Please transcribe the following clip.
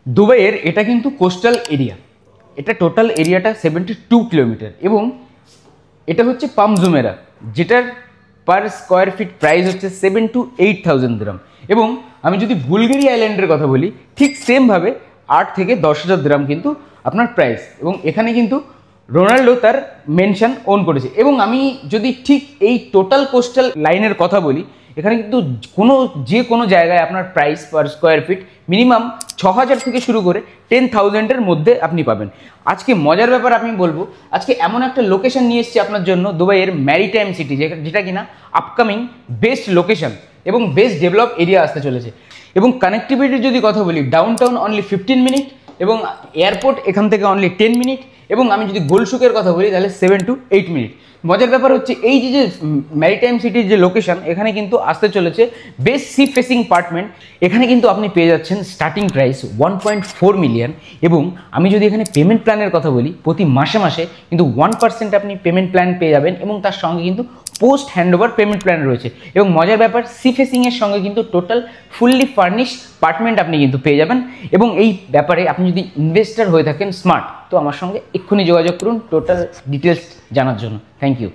দুবাইয়ের এটা কিন্তু কোস্টাল এরিয়া, এটা টোটাল এরিয়াটা 72 কিলোমিটার এবং এটা হচ্ছে পাম জুমেরা, যেটার পার স্কোয়ার ফিট প্রাইস হচ্ছে 7 to 8,000 দিরহাম। এবং আমি যদি বুলগেরিয়া আইল্যান্ডের কথা বলি, ঠিক সেমভাবে 8 থেকে 10,000 দিরহাম কিন্তু আপনার প্রাইস। এবং এখানে কিন্তু রোনাল্ডো তার মেনশন ওন করেছে। এবং আমি যদি ঠিক এই টোটাল কোস্টাল লাইনের কথা বলি, এখানে কিন্তু যে কোনো জায়গায় আপনার price per square feet minimum 6,000 থেকে শুরু করে 10,000-এর মধ্যে আপনি পাবেন। আজকে মজার ব্যাপার আমি বলবো, আজকে এমন একটা লোকেশন নিয়ে এসেছি আপনার জন্য, দুবাইয়ের ম্যারিটাইম সিটি, যেটা কিনা আপকামিং বেস্ট লোকেশন এবং বেস্ট ডেভেলপ এরিয়া আসতে চলেছে। এবং কানেক্টিভিটির যদি কথা বলি, ডাউনটাউন অনলি 15 মিনিট এবং এয়ারপোর্ট এখান থেকে অনলি 10 মিনিট। এবং আমি যদি গোলশুকের কথা বলি তাহলে 7 to 8 মিনিট। মজার ব্যাপার হচ্ছে এই যে ম্যারিটাইম সিটির যে লোকেশন, এখানে কিন্তু আসতে চলেছে বেস্ট সি ফেসিং অ্যাপার্টমেন্ট। এখানে কিন্তু আপনি পেয়ে যাচ্ছেন স্টার্টিং প্রাইস 1.4 মিলিয়ন। এবং আমি যদি এখানে পেমেন্ট প্ল্যানের কথা বলি, প্রতি মাসে মাসে কিন্তু 1% আপনি পেমেন্ট প্ল্যান পেয়ে যাবেন এবং তার সঙ্গে কিন্তু পোস্ট হ্যান্ডওভার পেমেন্ট প্ল্যান রয়েছে। এবং মজার ব্যাপার, সি ফেসিংয়ের সঙ্গে কিন্তু টোটাল ফুললি ফার্নিশ অ্যাপার্টমেন্ট আপনি কিন্তু পেয়ে যাবেন। এবং এই ব্যাপারে আপনি যদি ইনভেস্টার হয়ে থাকেন স্মার্ট, তো আমার সঙ্গে এক্ষুনি যোগাযোগ করুন টোটাল ডিটেলস জানার জন্য। Thank you.